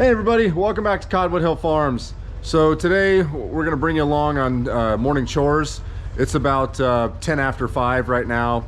Hey everybody, welcome back to Cottonwood Hill Farms. So today we're going to bring you along on morning chores. It's about 10 after 5 right now.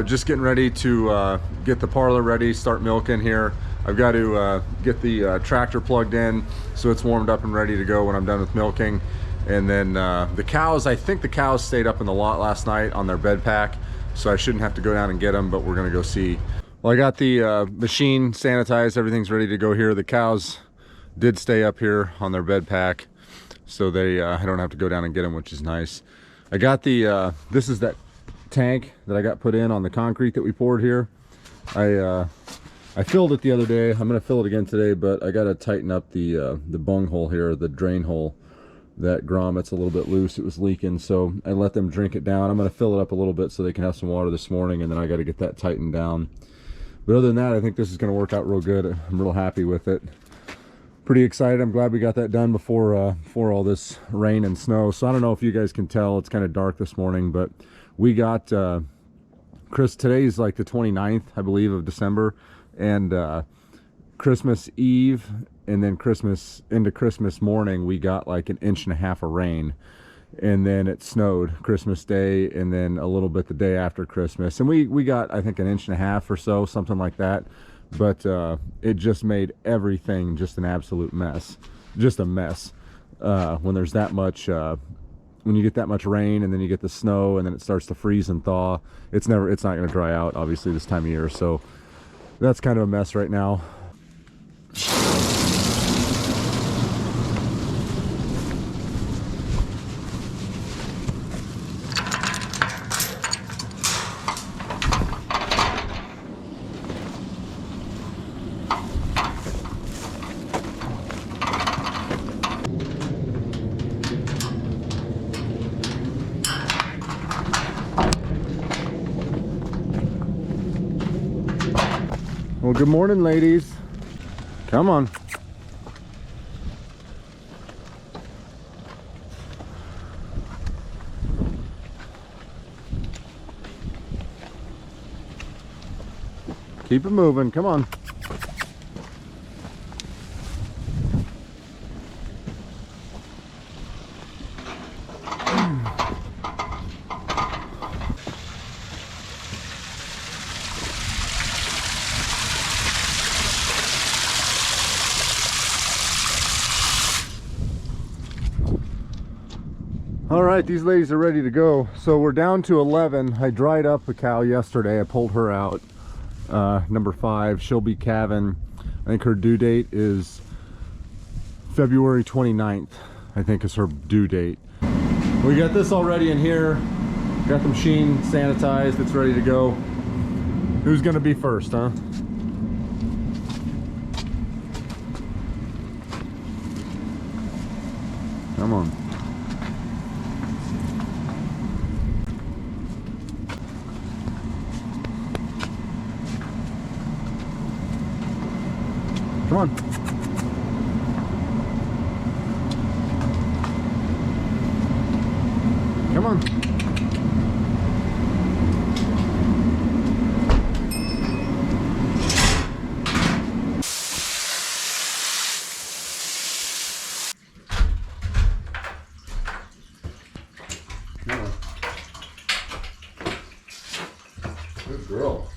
Just getting ready to get the parlor ready, start milking here. I've got to get the tractor plugged in so it's warmed up and ready to go when I'm done with milking. And then the cows, I think the cows stayed up in the lot last night on their bed pack, so I shouldn't have to go down and get them, but we're going to go see. Well, I got the machine sanitized, everything's ready to go here. The cows did stay up here on their bed pack, so they I don't have to go down and get them, which is nice. I got the this is that tank that I got put in on the concrete that we poured here. I filled it the other day. I'm gonna fill it again today, but I gotta tighten up the bung hole here, the drain hole. That grommet's a little bit loose, it was leaking, so I let them drink it down. I'm gonna fill it up a little bit so they can have some water this morning, and then I gotta get that tightened down. But other than that, I think this is going to work out real good. I'm real happy with it. Pretty excited. I'm glad we got that done before all this rain and snow. So I don't know if you guys can tell, it's kind of dark this morning, but we got today's like the 29th, I believe, of December, and Christmas Eve and then into Christmas morning, we got like 1.5 inches of rain. And then it snowed Christmas Day, and then a little bit the day after Christmas, and we got, I think, 1.5 inches or so, something like that. But it just made everything just an absolute mess, just a mess. When there's that much when you get that much rain, and then you get the snow, and then it starts to freeze and thaw, it's not going to dry out, obviously, this time of year. So that's kind of a mess right now. Well, good morning, ladies. Come on. Keep it moving. Come on. All right, these ladies are ready to go. So we're down to 11. I dried up a cow yesterday. I pulled her out, number 5. She'll be calving. I think her due date is February 29th, I think is her due date. We got this already in here. Got the machine sanitized. It's ready to go. Who's gonna be first, huh? Come on. Come on. Come on. Good girl.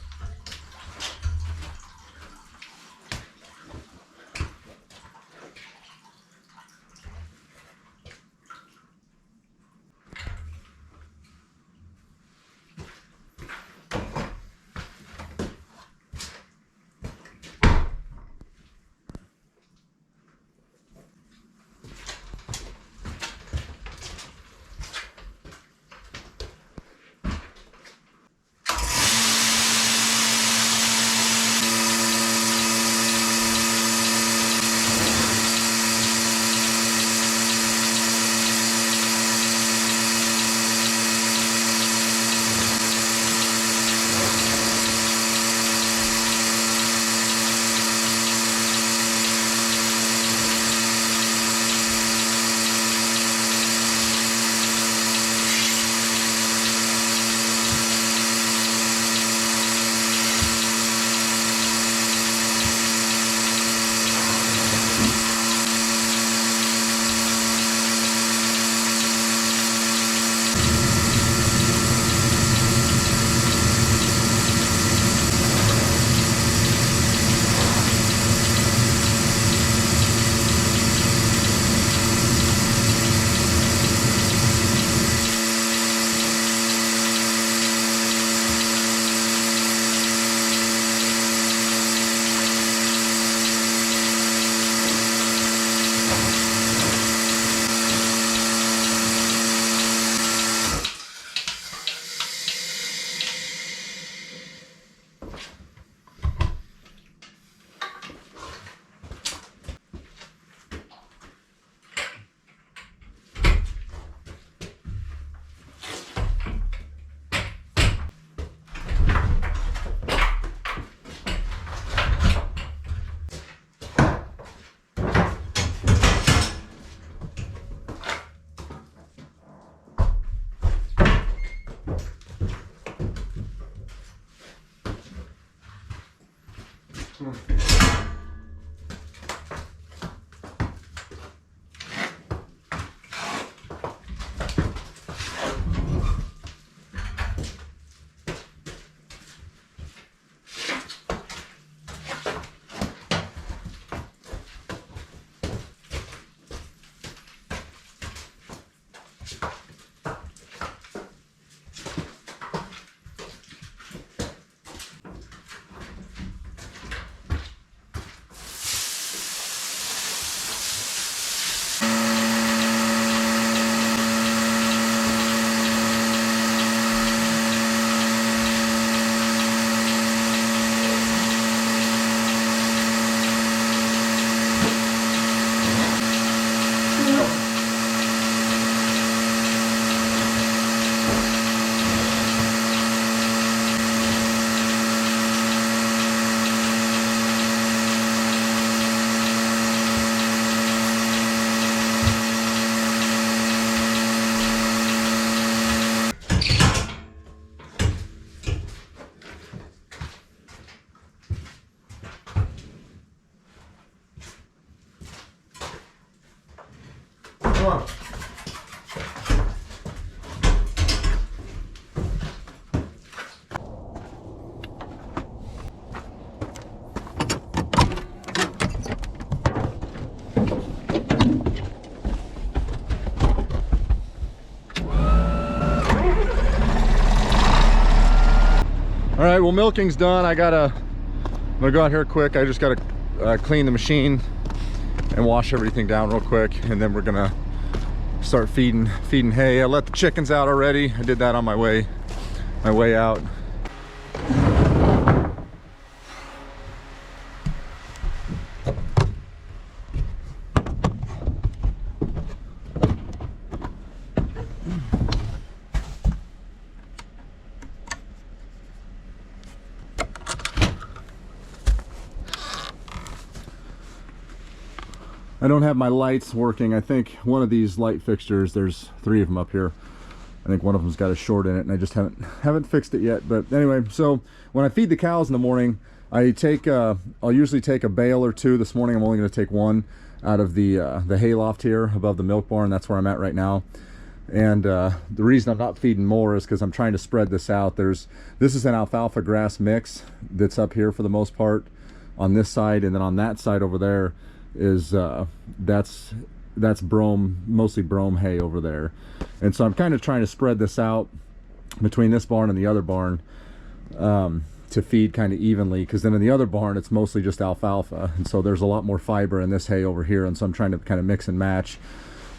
Come on. All right, well, milking's done. I'm gonna go out here quick. I just gotta clean the machine and wash everything down real quick, and then we're gonna start feeding hay. I let the chickens out already. I did that on my way out. I don't have my lights working. I think one of these light fixtures, there's 3 of them up here. I think one of them's got a short in it, and I just haven't fixed it yet. But anyway, so when I feed the cows in the morning, I take I'll usually take a bale or 2. This morning I'm only going to take 1 out of the hay loft here above the milk barn. That's where I'm at right now. And the reason I'm not feeding more is because I'm trying to spread this out. This is an alfalfa grass mix that's up here for the most part on this side, and then on that side over there is that's brome, mostly brome hay over there. And so I'm kind of trying to spread this out between this barn and the other barn to feed kind of evenly, because then in the other barn it's mostly just alfalfa, and so there's a lot more fiber in this hay over here, and so I'm trying to kind of mix and match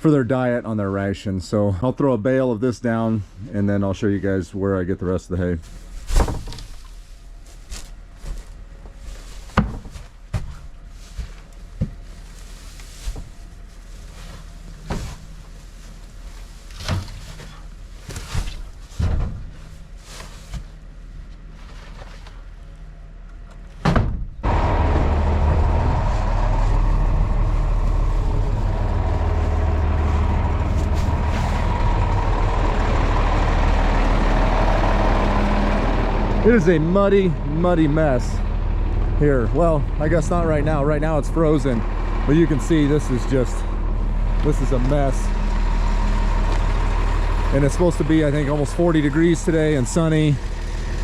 for their diet on their ration. So I'll throw a bale of this down, and then I'll show you guys where I get the rest of the hay. It is a muddy mess here. Well, I guess not right now. Right now it's frozen, but you can see this is a mess. And it's supposed to be, I think, almost 40 degrees today and sunny.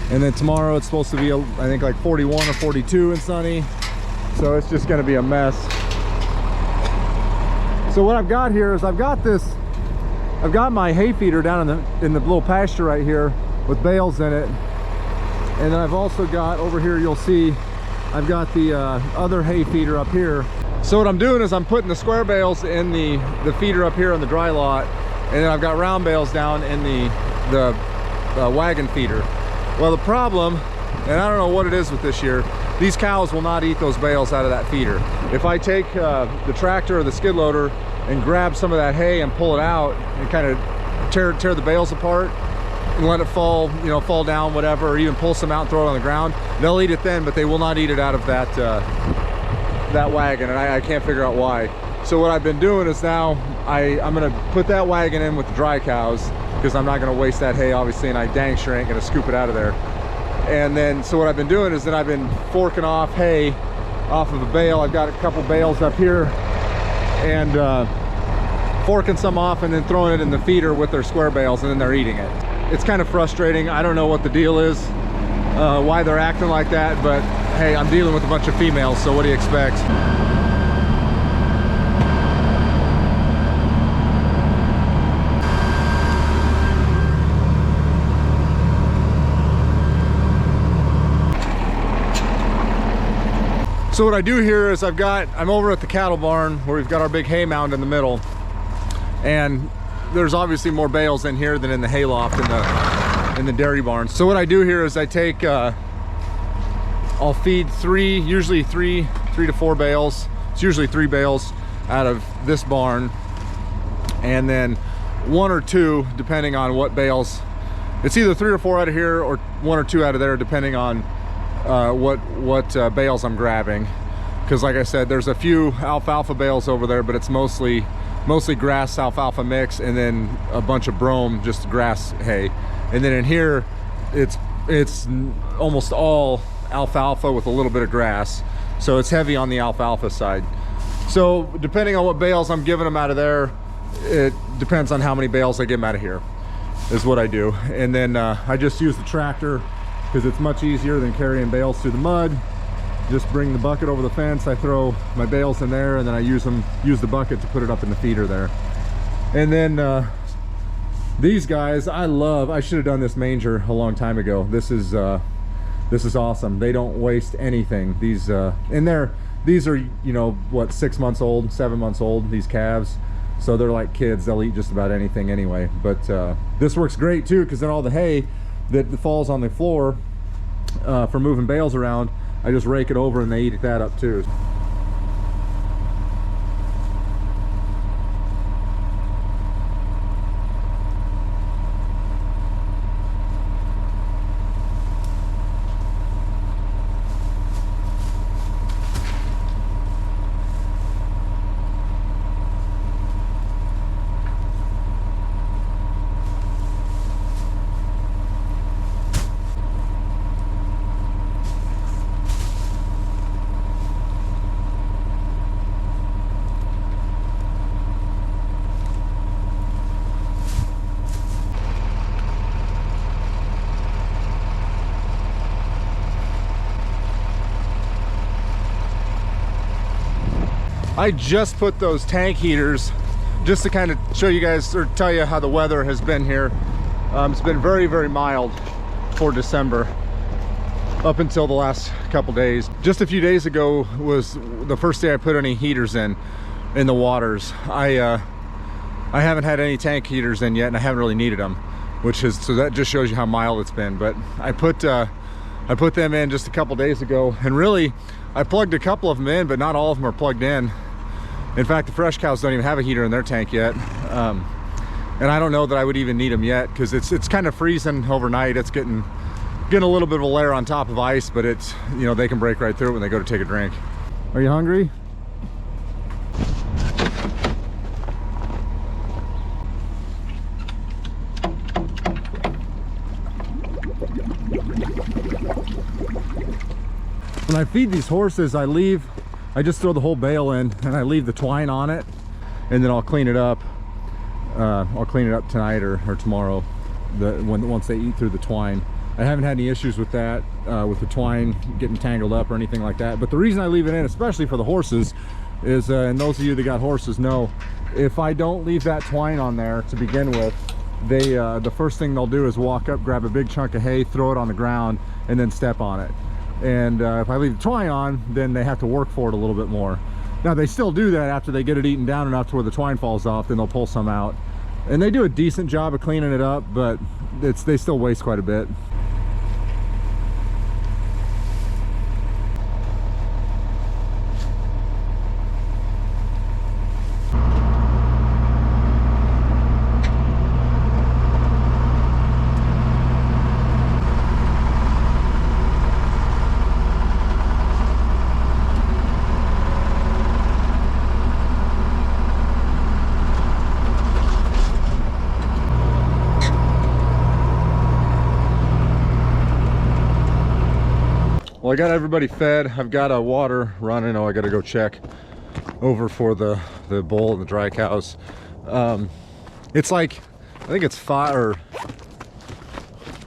And then tomorrow it's supposed to be, I think, like 41 or 42 and sunny. So it's just gonna be a mess. So what I've got here is I've got my hay feeder down in the little pasture right here with bales in it. And then I've also got over here, you'll see, I've got the other hay feeder up here. So what I'm doing is I'm putting the square bales in the feeder up here on the dry lot, and then I've got round bales down in the wagon feeder. Well, the problem, and I don't know what it is with this year, these cows will not eat those bales out of that feeder. If I take the tractor or the skid loader and grab some of that hay and pull it out and kind of tear the bales apart and let it fall, you know, fall down, whatever, or even pull some out and throw it on the ground, they'll eat it then, but they will not eat it out of that that wagon, and I can't figure out why. So what I've been doing is now I'm gonna put that wagon in with the dry cows, because I'm not gonna waste that hay obviously, and I dang sure ain't gonna scoop it out of there. And then so what I've been doing is that I've been forking off hay off of a bale. I've got a couple bales up here, and forking some off and then throwing it in the feeder with their square bales, and then they're eating it. It's kind of frustrating. I don't know what the deal is, why they're acting like that, but hey, I'm dealing with a bunch of females, so what do you expect? So what I do here is I'm over at the cattle barn where we've got our big hay mound in the middle, and there's obviously more bales in here than in the hay loft in the dairy barn. So what I do here is I take, I'll feed usually three to four bales. It's usually 3 bales out of this barn, and then 1 or 2 depending on what bales. It's either 3 or 4 out of here or 1 or 2 out of there, depending on what bales I'm grabbing. Because like I said, there's a few alfalfa bales over there, but it's mostly grass alfalfa mix, and then a bunch of brome, just grass hay. And then in here it's almost all alfalfa with a little bit of grass, so it's heavy on the alfalfa side. So depending on what bales I'm giving them out of there, it depends on how many bales I get them out of here, is what I do. And then I just use the tractor because it's much easier than carrying bales through the mud. Just bring the bucket over the fence, I throw my bales in there, and then I use the bucket to put it up in the feeder there. And then these guys, I should have done this manger a long time ago. This is awesome. They don't waste anything. These are, you know, what, 6 months old, 7 months old, these calves. So they're like kids, they'll eat just about anything anyway. But this works great too, because then all the hay that falls on the floor for moving bales around, I just rake it over and they eat that up too. I just put those tank heaters just to kind of show you guys, or tell you how the weather has been here. It's been very, very mild for December up until the last couple days. Just a few days ago was the first day I put any heaters in the waters. I haven't had any tank heaters in yet, and I haven't really needed them, so that just shows you how mild it's been. But I put them in just a couple days ago, and really I plugged a couple of them in, but not all of them are plugged in. In fact, the fresh cows don't even have a heater in their tank yet, and I don't know that I would even need them yet, because it's kind of freezing overnight. It's getting a little bit of a layer on top of ice, but it's, you know, they can break right through it when they go to take a drink. Are you hungry? When I feed these horses, I just throw the whole bale in and I leave the twine on it, and then I'll clean it up. I'll clean it up tonight or tomorrow once they eat through the twine. I haven't had any issues with that, with the twine getting tangled up or anything like that. But the reason I leave it in, especially for the horses, is, and those of you that got horses know, if I don't leave that twine on there to begin with, the first thing they'll do is walk up, grab a big chunk of hay, throw it on the ground, and then step on it. And if I leave the twine on, then they have to work for it a little bit more. Now they still do that after they get it eaten down enough to where the twine falls off, then they'll pull some out. And they do a decent job of cleaning it up, but they still waste quite a bit. Well, I got everybody fed. I've got a water running. Oh, I got to go check over for the bull and the dry cows. It's like, I think it's 5 or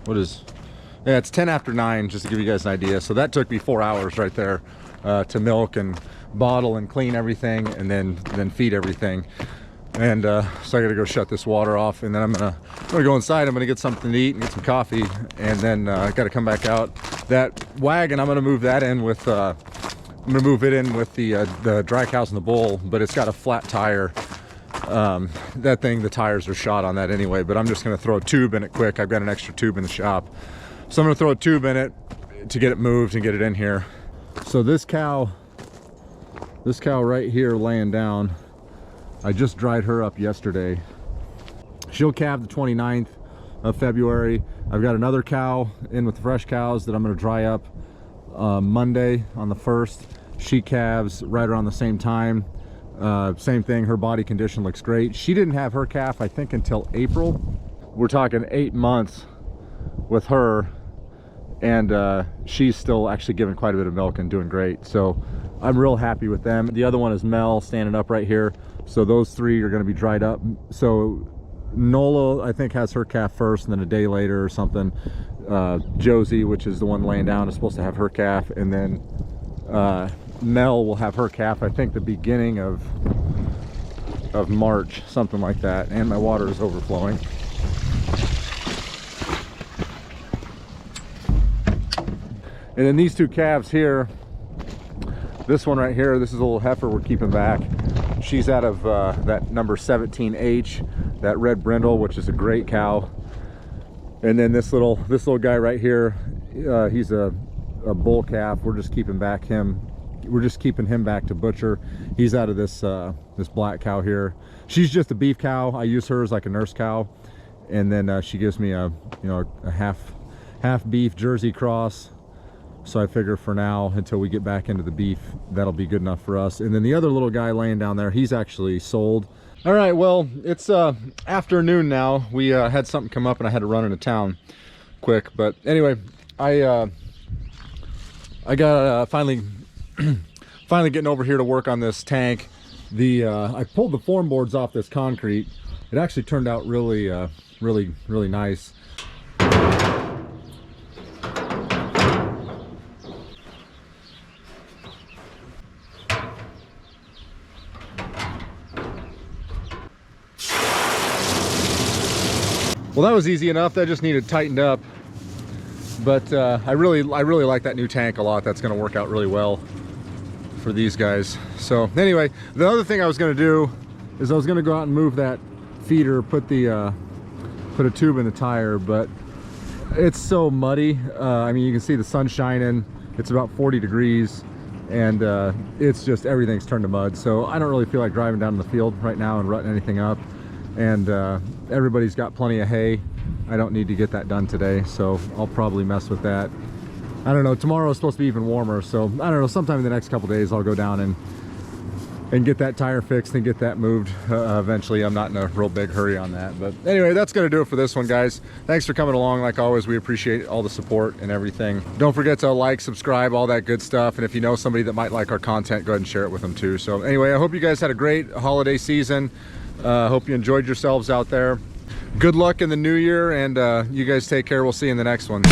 what is, yeah, it's 10 after 9, just to give you guys an idea. So that took me 4 hours right there to milk and bottle and clean everything, and then feed everything. And so I gotta go shut this water off, and then I'm gonna go inside. I'm gonna get something to eat and get some coffee, and then I gotta come back out. That wagon, I'm gonna move that in with I'm gonna move it in with the dry cows and the bull, but it's got a flat tire. That thing, the tires are shot on that anyway, but I'm just gonna throw a tube in it quick. I've got an extra tube in the shop, so I'm gonna throw a tube in it to get it moved and get it in here. So this cow right here laying down, I just dried her up yesterday. She'll calve the 29th of February. I've got another cow in with the fresh cows that I'm going to dry up Monday on the 1st. She calves right around the same time. Same thing, her body condition looks great. She didn't have her calf, I think, until April. We're talking 8 months with her, and she's still actually giving quite a bit of milk and doing great. So I'm real happy with them. The other one is Mel, standing up right here. So those 3 are going to be dried up. So Nola, I think, has her calf first, and then a day later or something, Josie, which is the one laying down, is supposed to have her calf, and then Mel will have her calf, I think, the beginning of March, something like that. And my water is overflowing. And then these 2 calves here, this one right here, this is a little heifer we're keeping back. She's out of that number 17H, that red brindle, which is a great cow. And then this little guy right here, he's a bull calf. We're just keeping him back to butcher. He's out of this this black cow here. She's just a beef cow. I use her as like a nurse cow, and then she gives me a half beef Jersey cross. So I figure for now, until we get back into the beef, that'll be good enough for us. And then the other little guy laying down there, he's actually sold. All right, well, it's afternoon now. We had something come up and I had to run into town quick. But anyway, I got finally getting over here to work on this tank. I pulled the form boards off this concrete. It actually turned out really nice. Well, that was easy enough. That just needed tightened up. But I really like that new tank a lot. That's going to work out really well for these guys. So anyway, the other thing I was going to do is I was going to go out and move that feeder, put a tube in the tire, but it's so muddy. I mean, you can see the sun shining. It's about 40 degrees, and it's just, everything's turned to mud. So I don't really feel like driving down in the field right now and rutting anything up. And everybody's got plenty of hay. I don't need to get that done today, so I'll probably mess with that. I don't know, tomorrow is supposed to be even warmer, so I don't know, sometime in the next couple days I'll go down and get that tire fixed and get that moved eventually. I'm not in a real big hurry on that. But anyway, that's gonna do it for this one, guys. Thanks for coming along. Like always, we appreciate all the support and everything. Don't forget to like, subscribe, all that good stuff. And if you know somebody that might like our content, go ahead and share it with them too. So anyway, I hope you guys had a great holiday season. Hope you enjoyed yourselves out there. Good luck in the new year, and you guys take care. We'll see you in the next one.